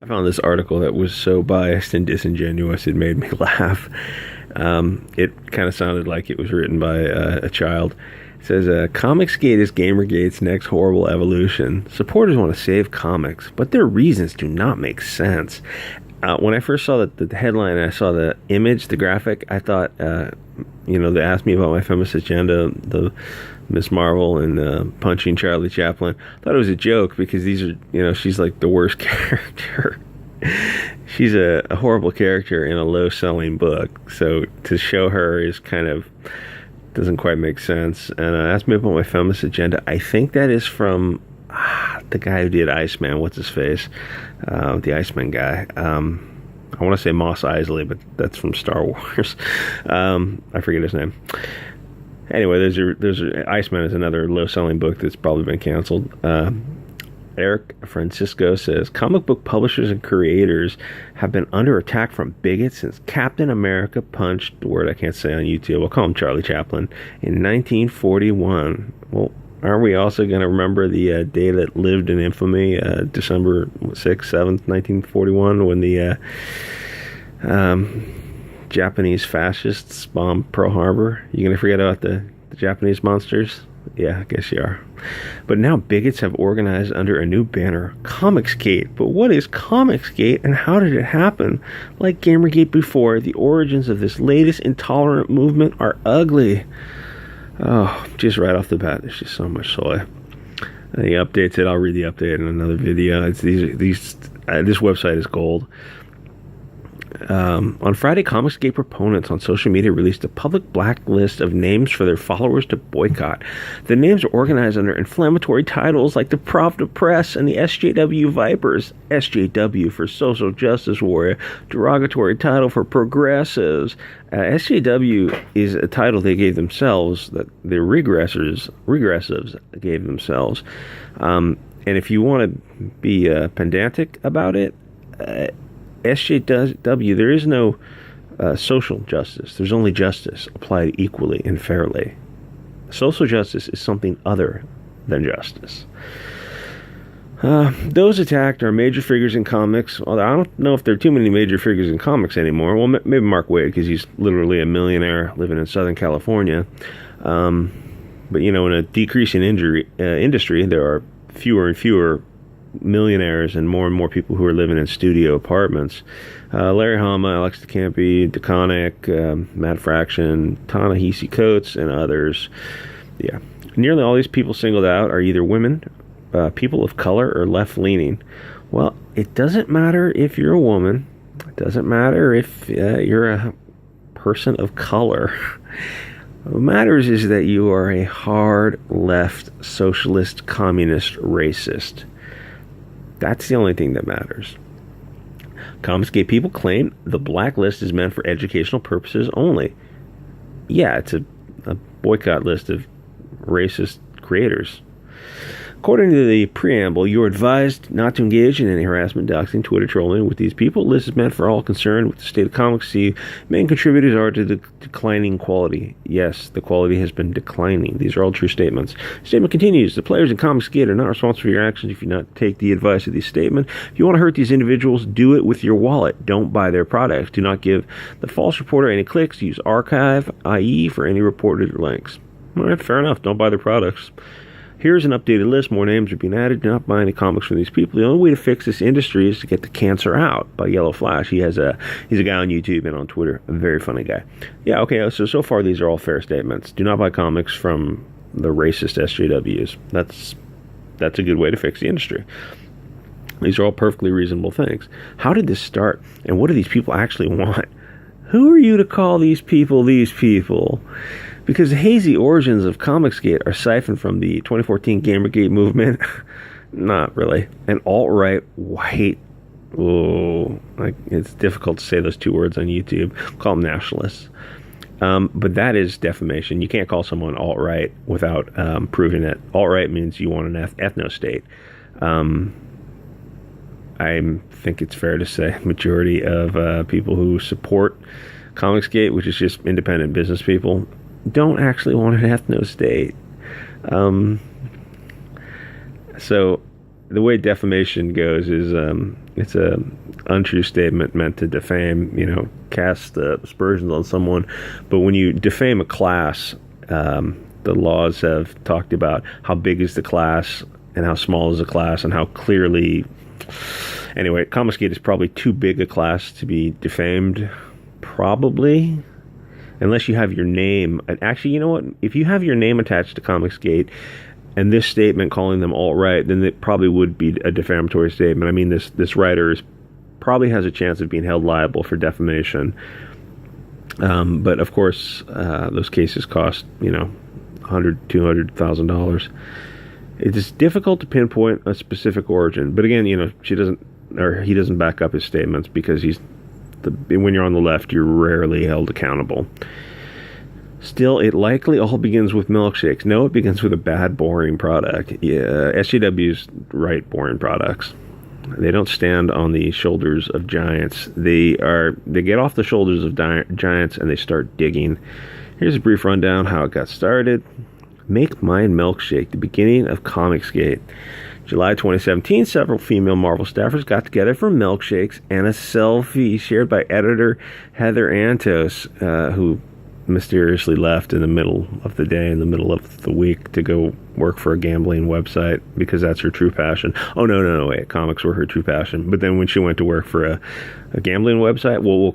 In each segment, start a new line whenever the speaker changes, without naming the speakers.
I found this article that was so biased and disingenuous it made me laugh. It kind of sounded like it was written by a child. It says, Comicsgate is Gamergate's next horrible evolution. Supporters want to save comics, but their reasons do not make sense. When I first saw the headline and I saw the image, the graphic, I thought, they asked me about my feminist agenda, the Miss Marvel and punching Charlie Chaplin. I thought it was a joke because these are, she's like the worst character. She's a horrible character in a low-selling book. So to show her is kind of doesn't quite make sense. And asked me about my feminist agenda. I think that is from the guy who did Iceman. What's his face? The Iceman guy. I want to say Mos Eisley, but that's from Star Wars. I forget his name. Anyway, there's Iceman is another low-selling book that's probably been canceled. Eric Francisco says, comic book publishers and creators have been under attack from bigots since Captain America punched, the word I can't say on YouTube, I'll call him Charlie Chaplin, in 1941. Well, aren't we also going to remember the day that lived in infamy, December 6th, 7th, 1941, when the Japanese fascists bombed Pearl Harbor? You going to forget about the Japanese monsters? Yeah, I guess you are. But now bigots have organized under a new banner, Comicsgate. But what is Comicsgate and how did it happen? Like Gamergate before, the origins of this latest intolerant movement are ugly. Oh, just right off the bat, there's just so much soy. And he updates it. I'll read the update in another video. This website is gold. On Friday, Comicsgate proponents on social media released a public blacklist of names for their followers to boycott. The names are organized under inflammatory titles like the Pravda Press and the SJW Vipers. SJW for Social Justice Warrior, derogatory title for progressives. SJW is a title they gave themselves, that the regressives gave themselves. And if you want to be pedantic about it, SJW, there is no social justice. There's only justice applied equally and fairly. Social justice is something other than justice. Those attacked are major figures in comics. Well, I don't know if there are too many major figures in comics anymore. Well, maybe Mark Waid, because he's literally a millionaire living in Southern California. But, in a decreasing industry, there are fewer and fewer millionaires and more people who are living in studio apartments. Larry Hama, Alex DeCampi, DeConnick, Matt Fraction, Ta-Nehisi Coates, and others. Yeah. Nearly all these people singled out are either women, people of color, or left-leaning. Well, it doesn't matter if you're a woman. It doesn't matter if you're a person of color. What matters is that you are a hard left, socialist, communist, racist. That's the only thing that matters. Comicsgate people claim the blacklist is meant for educational purposes only. Yeah, it's a boycott list of racist creators. According to the preamble, you are advised not to engage in any harassment, doxing, Twitter trolling with these people. The list is meant for all concerned with the state of comics. See, main contributors are to the declining quality. Yes, the quality has been declining. These are all true statements. The statement continues. The players in Comicsgate are not responsible for your actions if you not take the advice of this statement. If you want to hurt these individuals, do it with your wallet. Don't buy their products. Do not give the false reporter any clicks. Use archive, IE, for any reported links. All right, fair enough. Don't buy their products. Here's an updated list. More names are being added. Do not buy any comics from these people. The only way to fix this industry is to get the cancer out by Yellow Flash. He's a guy on YouTube and on Twitter. A very funny guy. Yeah, okay, so far these are all fair statements. Do not buy comics from the racist SJWs. That's a good way to fix the industry. These are all perfectly reasonable things. How did this start? And what do these people actually want? Who are you to call these people these people? Because the hazy origins of Comicsgate are siphoned from the 2014 Gamergate movement. Not really. An alt-right white. Oh, it's difficult to say those two words on YouTube. Call them nationalists. But that is defamation. You can't call someone alt-right without proving it. Alt-right means you want an ethno-state. I think it's fair to say majority of people who support Comicsgate, which is just independent business people, don't actually want an ethno-state. So the way defamation goes is it's a untrue statement meant to defame, cast aspersions on someone. But when you defame a class, the laws have talked about how big is the class and how small is the class and how clearly. Anyway, Comicsgate is probably too big a class to be defamed, probably, unless you have your name. Actually, you know what? If you have your name attached to Comicsgate and this statement calling them alt-right, then it probably would be a defamatory statement. I mean, this writer probably has a chance of being held liable for defamation. But of course, those cases cost, $100,000-$200,000. It is difficult to pinpoint a specific origin. But again, he doesn't back up his statements because when you're on the left, you're rarely held accountable. Still, it likely all begins with milkshakes. No, it begins with a bad, boring product. Yeah, SJWs write boring products. They don't stand on the shoulders of giants. They get off the shoulders of giants and they start digging. Here's a brief rundown how it got started. Make Mine Milkshake, the beginning of Comicsgate. July 2017, several female Marvel staffers got together for milkshakes and a selfie shared by editor Heather Antos, who mysteriously left in the middle of the day, in the middle of the week, to go work for a gambling website because that's her true passion. Oh, no, wait. Comics were her true passion. But then when she went to work for a gambling website, well,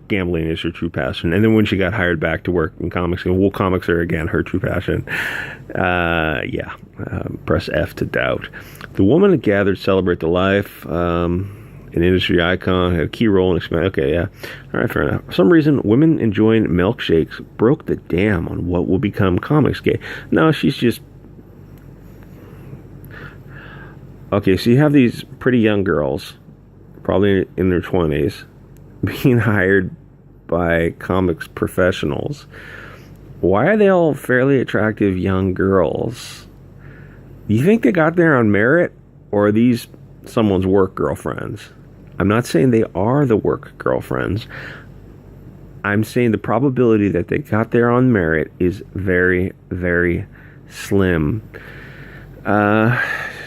gambling is her true passion. And then when she got hired back to work in comics, comics are again her true passion. Press F to doubt. The woman had gathered to celebrate the life. An industry icon, had a key role in expanding. Okay, yeah. All right, fair enough. For some reason, women enjoying milkshakes broke the dam on what will become Comicsgate. No, she's just... Okay, so you have these pretty young girls, probably in their 20s, being hired by comics professionals. Why are they all fairly attractive young girls? You think they got there on merit, or are these someone's work girlfriends? I'm not saying they are the work girlfriends. I'm saying the probability that they got there on merit is very, very slim.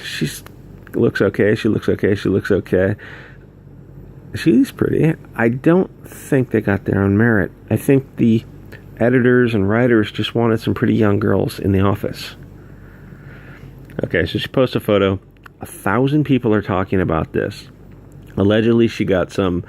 She looks okay. She looks okay. She's pretty. I don't think they got there on merit. I think the editors and writers just wanted some pretty young girls in the office. Okay, so she posts a photo. 1,000 people are talking about this. Allegedly, she got some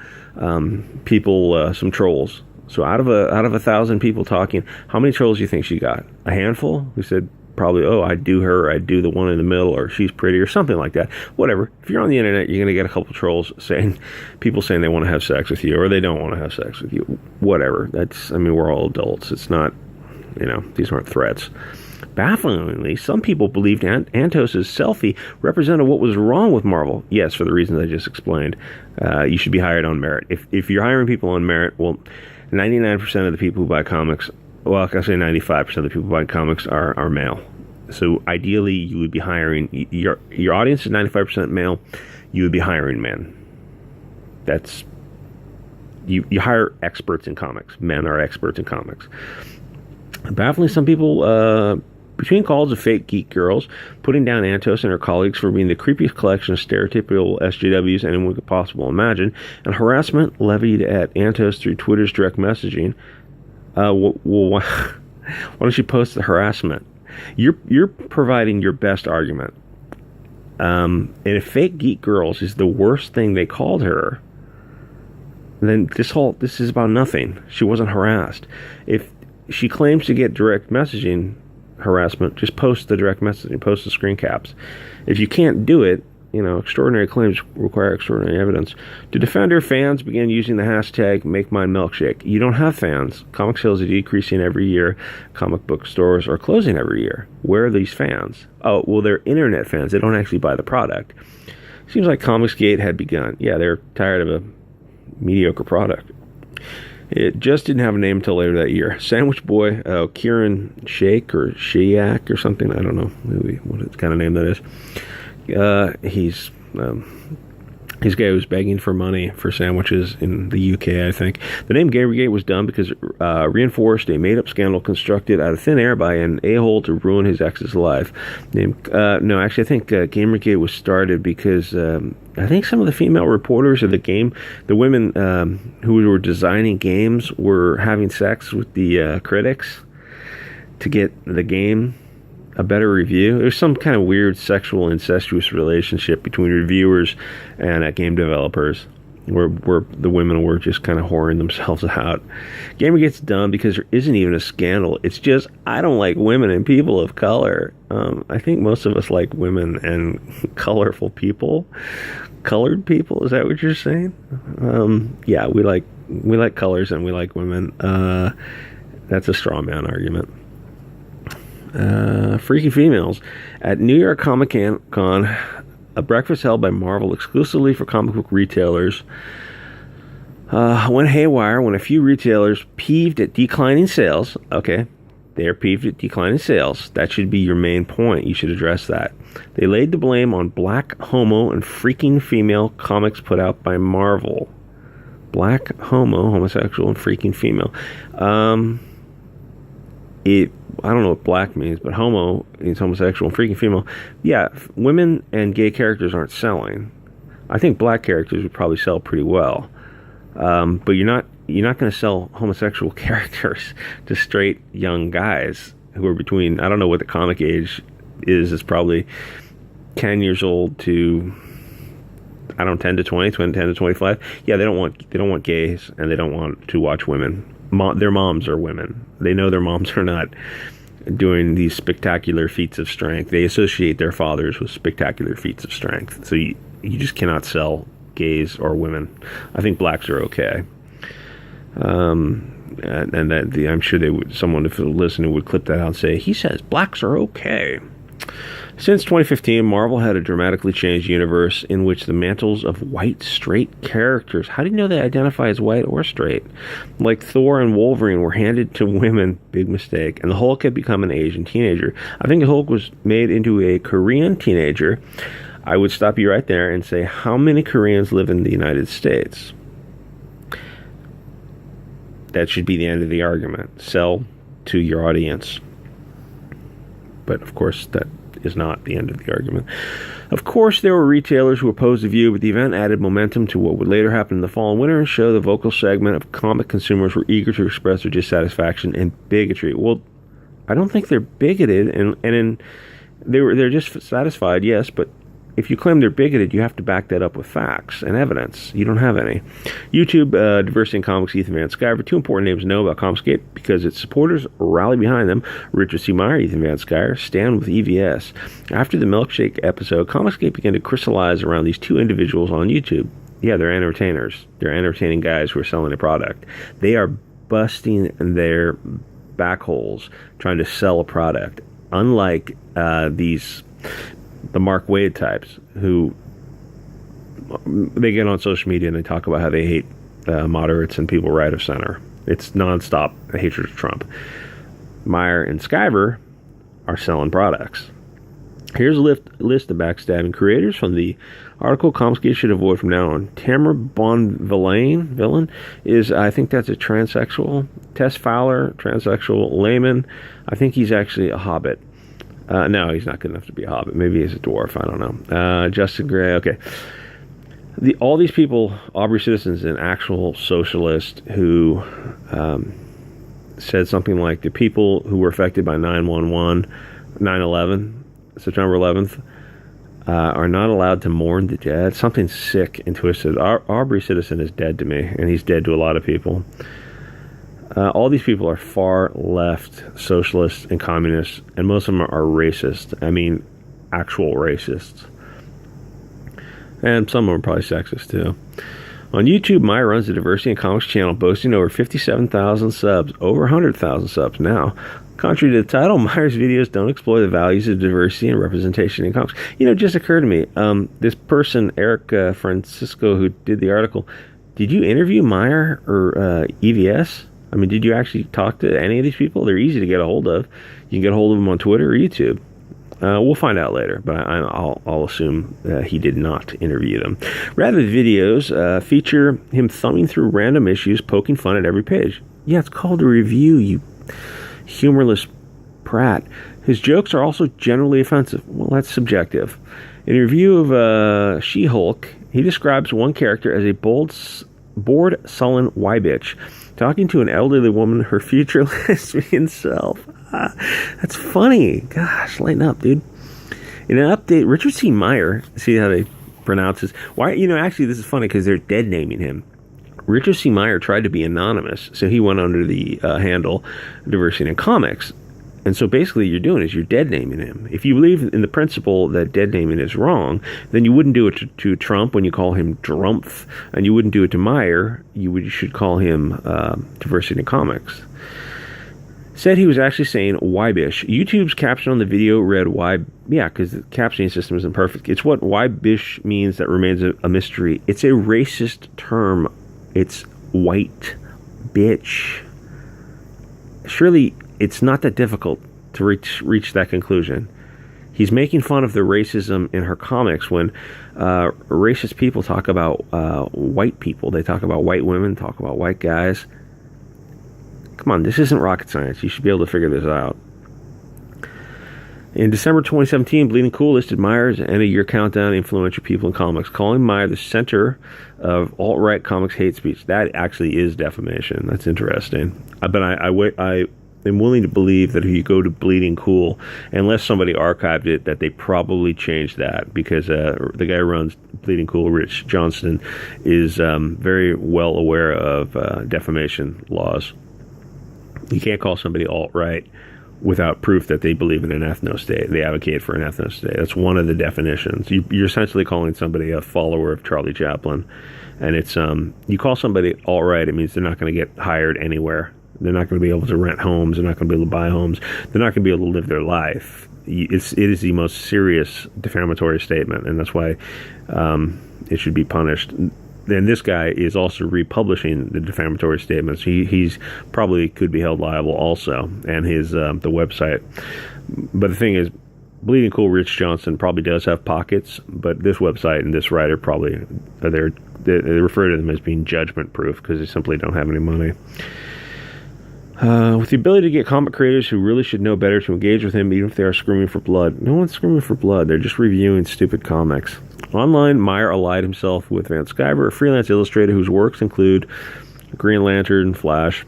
people, some trolls. So out of 1,000 people talking, how many trolls do you think she got? A handful who said probably, oh, I'd do her, I'd do the one in the middle, or she's pretty, or something like that. Whatever. If you're on the internet, you're going to get a couple trolls people saying they want to have sex with you, or they don't want to have sex with you. Whatever. We're all adults. It's not, these aren't threats. Bafflingly, some people believed Antos's selfie represented what was wrong with Marvel. Yes, for the reasons I just explained. You should be hired on merit. If you're hiring people on merit, well, 99% of the people who buy comics, well, I can say 95% of the people who buy comics are male. So ideally, you would be hiring, your audience is 95% male, you would be hiring men. That's, you hire experts in comics. Men are experts in comics. Bafflingly, some people, between calls of fake geek girls, putting down Antos and her colleagues for being the creepiest collection of stereotypical SJWs anyone could possibly imagine, and harassment levied at Antos through Twitter's direct messaging. Why don't you post the harassment? You're providing your best argument. And if fake geek girls is the worst thing they called her, then this is about nothing. She wasn't harassed. If she claims to get direct messaging harassment, just post the direct messaging, post the screen caps. If you can't do it, extraordinary claims require extraordinary evidence. To defend her, fans began using the hashtag #MakeMineMilkshake. You don't have fans. Comic sales are decreasing every year. Comic book stores are closing every year. Where are these fans? Oh, well, they're internet fans. They don't actually buy the product. Seems like Comicsgate had begun. Yeah, they're tired of a mediocre product. It just didn't have a name until later that year. Sandwich Boy, Kieran Shake or Shayak or something. I don't know maybe what kind of name that is. He's This guy was begging for money for sandwiches in the UK, I think. The name Gamergate was done because it reinforced a made-up scandal constructed out of thin air by an a-hole to ruin his ex's life. No, actually, I think Gamergate was started because I think some of the female reporters of the women who were designing games were having sex with the critics to get the game a better review. There's some kind of weird sexual incestuous relationship between reviewers and game developers where the women were just kind of whoring themselves out. Gamergate's done because there isn't even a scandal. It's just, I don't like women and people of color. I think most of us like women and colorful people. Colored people, is that what you're saying? Yeah, we like colors and we like women. That's a straw man argument. Freaky females. At New York Comic Con, a breakfast held by Marvel exclusively for comic book retailers went haywire when a few retailers peeved at declining sales. Okay, they're peeved at declining sales. That should be your main point. You should address that. They laid the blame on black, homo, and freaking female comics put out by Marvel. Black, homo, homosexual, and freaking female. I don't know what black means, but homo means homosexual and freaking female. Yeah, women and gay characters aren't selling. I think black characters would probably sell pretty well. But you're not going to sell homosexual characters to straight young guys who are between, I don't know what the comic age is. It's probably 10 years old to, I don't know, 10 to 20, 10 to 25. Yeah, they don't want gays, and they don't want to watch women. Their moms are women. They know their moms are not doing these spectacular feats of strength. They associate their fathers with spectacular feats of strength. So you just cannot sell gays or women. I think blacks are okay. And that I'm sure someone if listening would clip that out and say, he says blacks are okay. Since 2015, Marvel had a dramatically changed universe in which the mantles of white, straight characters, how do you know they identify as white or straight? Like Thor and Wolverine were handed to women, big mistake, and the Hulk had become an Asian teenager. I think the Hulk was made into a Korean teenager. I would stop you right there and say, how many Koreans live in the United States? That should be the end of the argument. Sell to your audience. But, of course, that is not the end of the argument. Of course, there were retailers who opposed the view, but the event added momentum to what would later happen in the fall and winter and show the vocal segment of comic consumers were eager to express their dissatisfaction and bigotry. Well, I don't think they're bigoted, they're just satisfied, yes, but if you claim they're bigoted, you have to back that up with facts and evidence. You don't have any. YouTube, Diversity in Comics, Ethan Van Sciver, two important names to know about Comicsgate because its supporters rally behind them. Richard C. Meyer, Ethan Van Sciver, stand with EVS. After the Milkshake episode, Comicsgate began to crystallize around these two individuals on YouTube. Yeah, they're entertainers. They're entertaining guys who are selling a product. They are busting their back holes trying to sell a product. Unlike the Mark Waid types who they get on social media and they talk about how they hate moderates and people right of center. It's nonstop hatred of Trump. Meyer and Sciver are selling products. Here's a list of backstabbing creators from the article Comicsgate should avoid from now on. Tamara Bonvillain is, I think that's a transsexual. Tess Fowler, transsexual. Layman, I think he's actually a hobbit. No, he's not good enough to be a hobbit. Maybe he's a dwarf. I don't know. Justin Gray. Okay. All these people, Aubrey Citizen's an actual socialist who said something like the people who were affected by 9/11, September 11th, are not allowed to mourn the dead. Something sick and twisted. Aubrey Citizen is dead to me, and he's dead to a lot of people. All these people are far left socialists and communists, and most of them are racist. I mean, actual racists. And some of them are probably sexist, too. On YouTube, Meyer runs the Diversity in Comics channel, boasting over 57,000 subs, over 100,000 subs now. Contrary to the title, Meyer's videos don't explore the values of diversity and representation in comics. You know, it just occurred to me, this person, Eric Francisco, who did the article, did you interview Meyer or EVS? I mean, did you actually talk to any of these people? They're easy to get a hold of. You can get a hold of them on Twitter or YouTube. We'll find out later, but I'll assume he did not interview them. Rather, the videos feature him thumbing through random issues, poking fun at every page. Yeah, it's called a review, you humorless prat. His jokes are also generally offensive. Well, that's subjective. In a review of She-Hulk, he describes one character as a bored, sullen Y-bitch, talking to an elderly woman, her future lesbian self. That's funny. Gosh, lighten up, dude. In an update, Richard C. Meyer, see how they pronounce this? Why? Actually, this is funny because they're dead naming him. Richard C. Meyer tried to be anonymous, so he went under the handle Diversity in Comics. And so basically you're doing is you're dead naming him. If you believe in the principle that dead naming is wrong, then you wouldn't do it to Trump when you call him Drumpf, and you wouldn't do it to Meyer. You should call him Diversity in Comics. Said he was actually saying Wybish. YouTube's caption on the video read Y. Yeah, because the captioning system isn't perfect. It's what Wybish means that remains a mystery. It's a racist term. It's white bitch. Surely it's not that difficult to reach that conclusion. He's making fun of the racism in her comics when racist people talk about white people. They talk about white women, talk about white guys. Come on, this isn't rocket science. You should be able to figure this out. In December 2017, Bleeding Cool listed Meyer as end of year countdown influential people in comics, calling Meyer the center of alt-right comics hate speech. That actually is defamation. That's interesting. But I am willing to believe that if you go to Bleeding Cool, unless somebody archived it, that they probably changed that, because the guy who runs Bleeding Cool, Rich Johnston, is very well aware of defamation laws. You can't call somebody alt-right without proof that they believe in an ethno-state. They advocate for an ethno-state. That's one of the definitions. You're essentially calling somebody a follower of Charlie Chaplin. And it's you call somebody alt-right, it means they're not going to get hired anywhere. They're not going to be able to rent homes. They're not going to be able to buy homes. They're not going to be able to live their life. It is the most serious defamatory statement, and that's why it should be punished. And this guy is also republishing the defamatory statements. He's probably could be held liable also, and his the website. But the thing is, Bleeding Cool Rich Johnson probably does have pockets, but this website and this writer probably they refer to them as being judgment proof because they simply don't have any money. With the ability to get comic creators who really should know better to engage with him, even if they are screaming for blood. No one's screaming for blood. They're just reviewing stupid comics. Online, Meyer allied himself with Van Sciver, a freelance illustrator whose works include Green Lantern, Flash.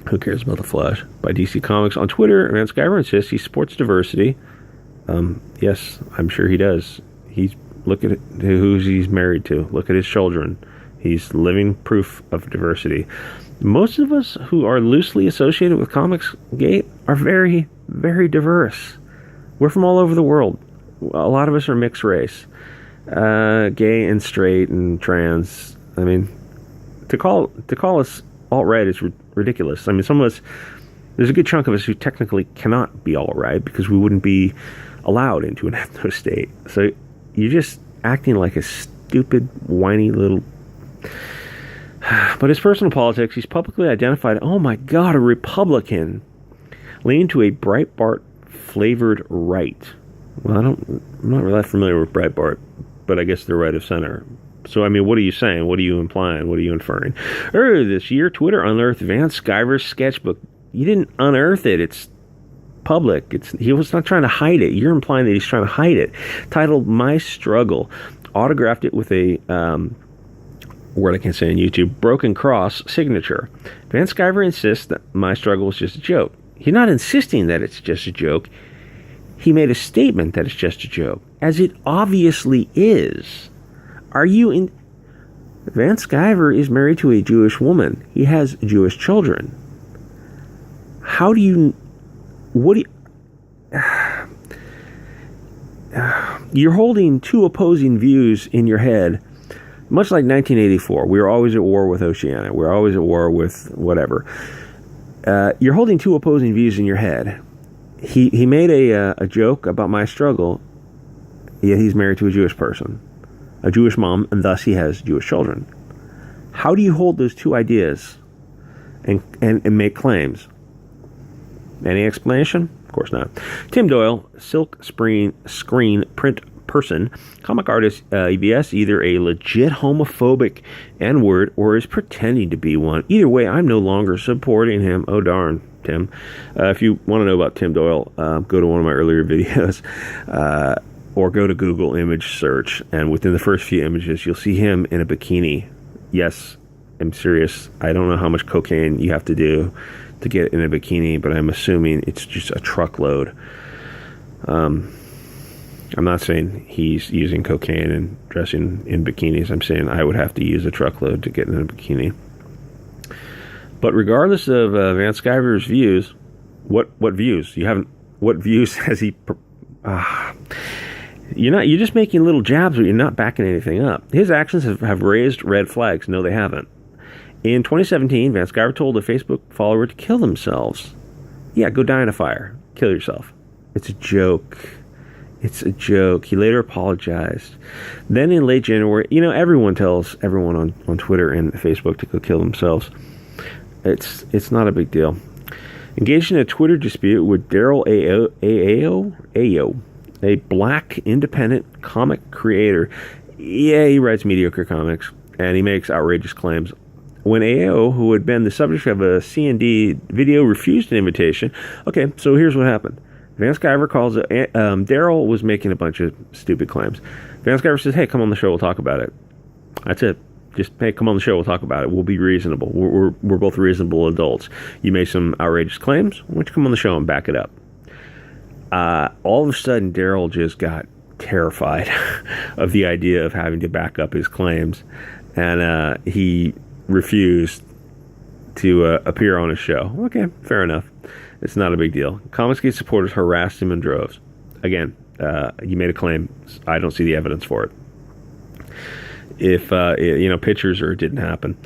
Who cares about the Flash? By DC Comics. On Twitter, Van Sciver insists he supports diversity. Yes, I'm sure he does. Look at who he's married to. Look at his children. He's living proof of diversity. Most of us who are loosely associated with Comicsgate are very, very diverse. We're from all over the world. A lot of us are mixed race. Gay and straight and trans. I mean, to call us alt-right is ridiculous. I mean, some of us, there's a good chunk of us who technically cannot be alt-right because we wouldn't be allowed into an ethno-state. So you're just acting like a stupid, whiny little... But his personal politics, he's publicly identified, oh my God, a Republican, leaning to a Breitbart-flavored right. Well, I'm not really that familiar with Breitbart, but I guess they're right of center. So, I mean, what are you saying? What are you implying? What are you inferring? Earlier this year, Twitter unearthed Van Sciver's sketchbook. You didn't unearth it. It's public. He was not trying to hide it. You're implying that he's trying to hide it. Titled My Struggle. Autographed it with a... word I can't say on YouTube, Broken Cross signature. Van Sciver insists that My Struggle is just a joke. He's not insisting that it's just a joke. He made a statement that it's just a joke, as it obviously is. Van Sciver is married to a Jewish woman. He has Jewish children. You're holding two opposing views in your head. Much like 1984, we were always at war with Oceania. We were always at war with whatever. You're holding two opposing views in your head. He made a joke about My Struggle, yet he's married to a Jewish person, a Jewish mom, and thus he has Jewish children. How do you hold those two ideas and make claims? Any explanation? course not. Tim Doyle, silk screen print person, comic artist, EBS, either a legit homophobic N-word or is pretending to be one. Either way, I'm no longer supporting him. Oh, darn, Tim. If you want to know about Tim Doyle, go to one of my earlier videos or go to Google image search, and within the first few images, you'll see him in a bikini. Yes, I'm serious. I don't know how much cocaine you have to do to get in a bikini, but I'm assuming it's just a truckload. I'm not saying he's using cocaine and dressing in bikinis. I'm saying I would have to use a truckload to get in a bikini. But regardless of Van Sciver's views, what views? What views has he? You're just making little jabs, but you're not backing anything up. His actions have raised red flags. No, they haven't. In 2017, Van Sciver told a Facebook follower to kill themselves. Yeah, go die in a fire. Kill yourself. It's a joke. It's a joke. He later apologized. Then in late January, everyone tells everyone on Twitter and Facebook to go kill themselves. It's not a big deal. Engaged in a Twitter dispute with Daryl Ayo, a black independent comic creator. Yeah, he writes mediocre comics, and he makes outrageous claims. When Ayo, who had been the subject of a C&D video, refused an invitation. Okay, so here's what happened. Van Sciver calls it. Daryl was making a bunch of stupid claims. Van Sciver says, "Hey, come on the show. We'll talk about it." That's it. Just, hey, come on the show. We'll talk about it. We'll be reasonable. We're both reasonable adults. You made some outrageous claims. Why don't you come on the show and back it up? All of a sudden, Daryl just got terrified of the idea of having to back up his claims, and he refused to appear on his show. Okay, fair enough. It's not a big deal. Comicsgate supporters harassed him in droves. Again, you made a claim. I don't see the evidence for it. If, pictures or it didn't happen.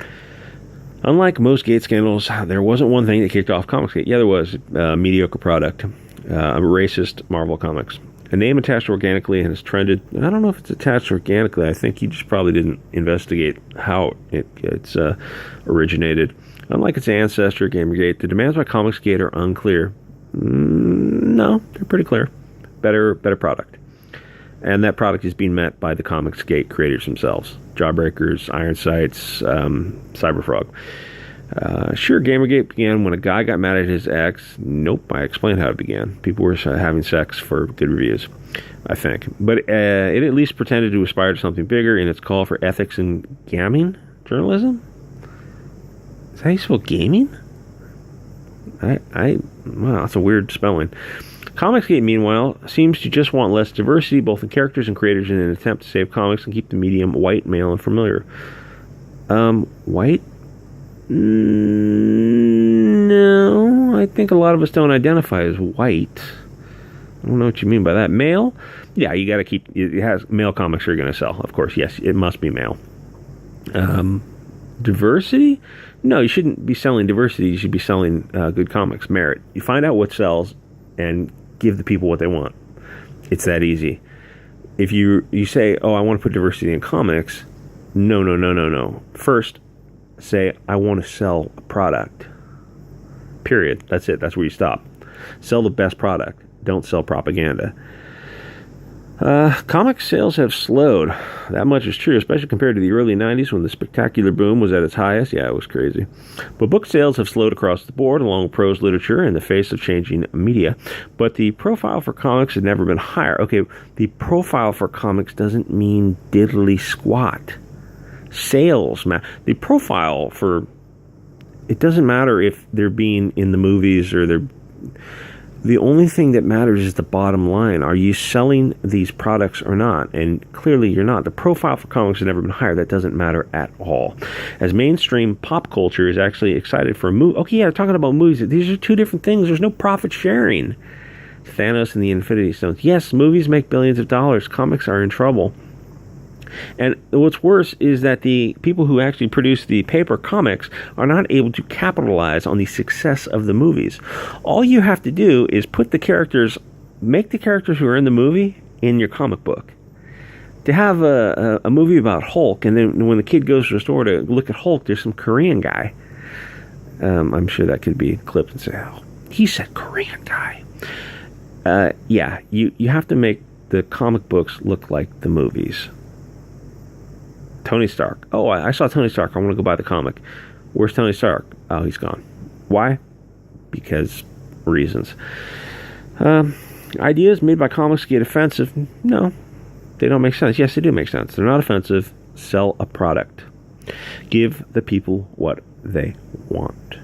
Unlike most Gate scandals, there wasn't one thing that kicked off Comicsgate. Yeah, there was. A mediocre product. A racist Marvel Comics. A name attached organically and has trended. I don't know if it's attached organically. I think he just probably didn't investigate how it's originated. Unlike its ancestor, Gamergate, the demands by Comicsgate are unclear. No, they're pretty clear. Better product. And that product is being met by the Comicsgate creators themselves. Jawbreakers, Iron Sights, Cyberfrog. Sure, Gamergate began when a guy got mad at his ex. Nope, I explained how it began. People were having sex for good reviews, I think. But it at least pretended to aspire to something bigger in its call for ethics in gaming journalism. Is that how you spell gaming? Wow, that's a weird spelling. Comicsgate, meanwhile, seems to just want less diversity, both in characters and creators, in an attempt to save comics and keep the medium white, male, and familiar. White? No, I think a lot of us don't identify as white. I don't know what you mean by that. Male? Yeah, you got to keep. It has male comics are going to sell, of course. Yes, it must be male. Diversity? No, you shouldn't be selling diversity. You should be selling good comics, merit. You find out what sells and give the people what they want. It's that easy. If you say, "Oh, I want to put diversity in comics," no. First, say, "I want to sell a product." Period. That's it. That's where you stop. Sell the best product. Don't sell propaganda. Comic sales have slowed. That much is true, especially compared to the early 90s when the spectacular boom was at its highest. Yeah, it was crazy. But book sales have slowed across the board, along with prose literature, in the face of changing media. But the profile for comics has never been higher. Okay, the profile for comics doesn't mean diddly squat. Sales, man. The profile for... It doesn't matter if they're being in the movies or they're... The only thing that matters is the bottom line. Are you selling these products or not? And clearly you're not. The profile for comics has never been higher. That doesn't matter at all. As mainstream pop culture is actually excited for a movie. Okay, yeah, talking about movies. These are two different things. There's no profit sharing. Thanos and the Infinity Stones. Yes, movies make billions of dollars. Comics are in trouble. And what's worse is that the people who actually produce the paper comics are not able to capitalize on the success of the movies. All you have to do is make the characters who are in the movie in your comic book. To have a movie about Hulk, and then when the kid goes to the store to look at Hulk, there's some Korean guy. I'm sure that could be clipped and say, "Oh, he said Korean guy." Yeah, you have to make the comic books look like the movies. Tony Stark. Oh, I saw Tony Stark. I want to go buy the comic. Where's Tony Stark? Oh, he's gone. Why? Because reasons. Ideas made by Comicsgate offensive? No, they don't make sense. Yes, they do make sense. They're not offensive. Sell a product. Give the people what they want.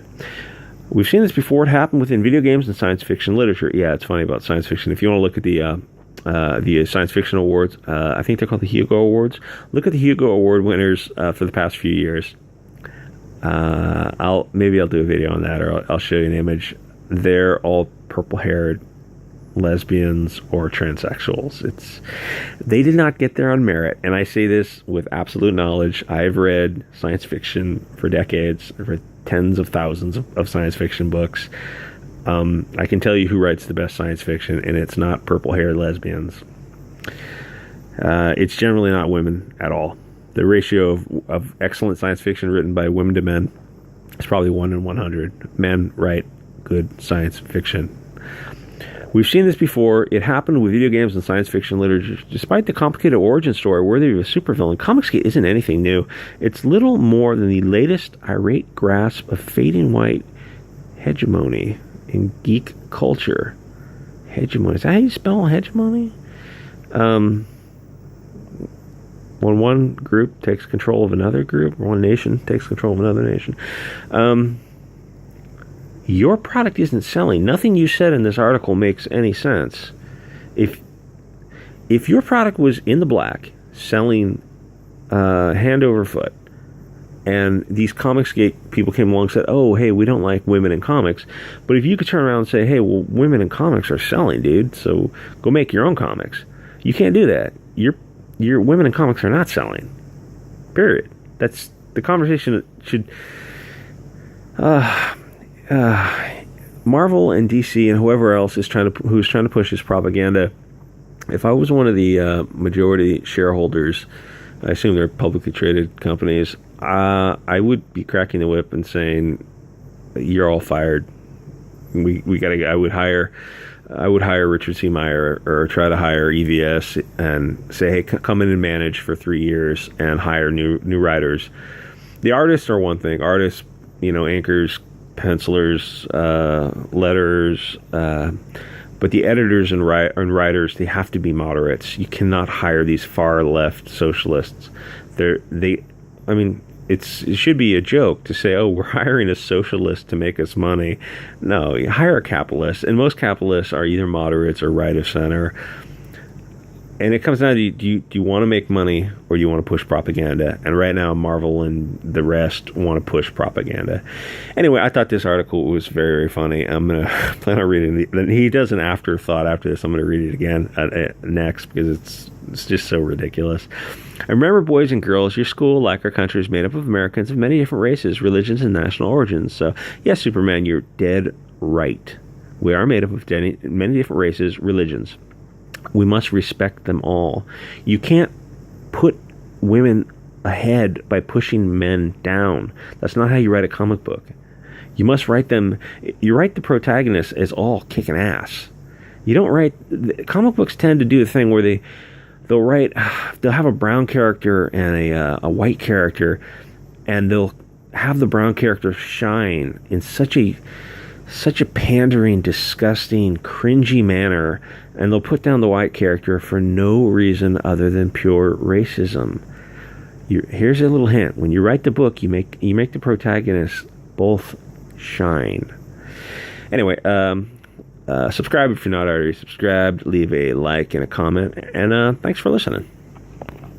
We've seen this before. It happened within video games and science fiction literature. Yeah, it's funny about science fiction. If you want to look at the science fiction awards, I think they're called the Hugo Awards. Look at the Hugo Award winners for the past few years. I'll do a video on that, or I'll show you an image. They're all purple-haired lesbians or transsexuals. They did not get there on merit, and I say this with absolute knowledge. I've read science fiction for decades. I've read tens of thousands of science fiction books. I can tell you who writes the best science fiction, and it's not purple-haired lesbians. It's generally not women at all. The ratio of excellent science fiction written by women to men is probably 1 in 100. Men write good science fiction. We've seen this before. It happened with video games and science fiction literature. Despite the complicated origin story worthy of a supervillain, Comicsgate isn't anything new. It's little more than the latest irate grasp of fading white hegemony in geek culture. Hegemony. Is that how you spell hegemony? When one group takes control of another group, or one nation takes control of another nation. Your product isn't selling. Nothing you said in this article makes any sense. If your product was in the black, selling hand over foot, and these Comicsgate people came along and said, oh, hey, we don't like women in comics. But if you could turn around and say, hey, well, women in comics are selling, dude, so go make your own comics. You can't do that. Your women in comics are not selling. Period. That's the conversation that should... Marvel and DC and whoever else who's trying to push this propaganda. If I was one of the majority shareholders, I assume they're publicly traded companies, I would be cracking the whip and saying, "You're all fired. We gotta." I would hire Richard C. Meyer or try to hire EVS and say, "Hey, come in and manage for 3 years and hire new writers." The artists are one thing. Artists, anchors, pencilers, letters, but the editors and writers, they have to be moderates. You cannot hire these far left socialists. It should be a joke to say, oh, we're hiring a socialist to make us money. No, you hire a capitalist, and most capitalists are either moderates or right of center. And it comes down to, do you want to make money or do you want to push propaganda? And right now, Marvel and the rest want to push propaganda. Anyway, I thought this article was very, very funny. I'm going to plan on reading it. He does an afterthought after this. I'm going to read it again next because it's just so ridiculous. And remember, boys and girls, your school, like our country, is made up of Americans of many different races, religions, and national origins. So, yes, Superman, you're dead right. We are made up of many different races, religions. We must respect them all. You can't put women ahead by pushing men down. That's not how you write a comic book. You must write them. You write the protagonist as all kicking ass. You don't write. Comic books tend to do the thing where they'll have a brown character and a white character, and they'll have the brown character shine in such a pandering, disgusting, cringy manner, and they'll put down the white character for no reason other than pure racism. Here's a little hint: when you write the book, you make the protagonists both shine. Anyway, subscribe if you're not already subscribed. Leave a like and a comment, and thanks for listening.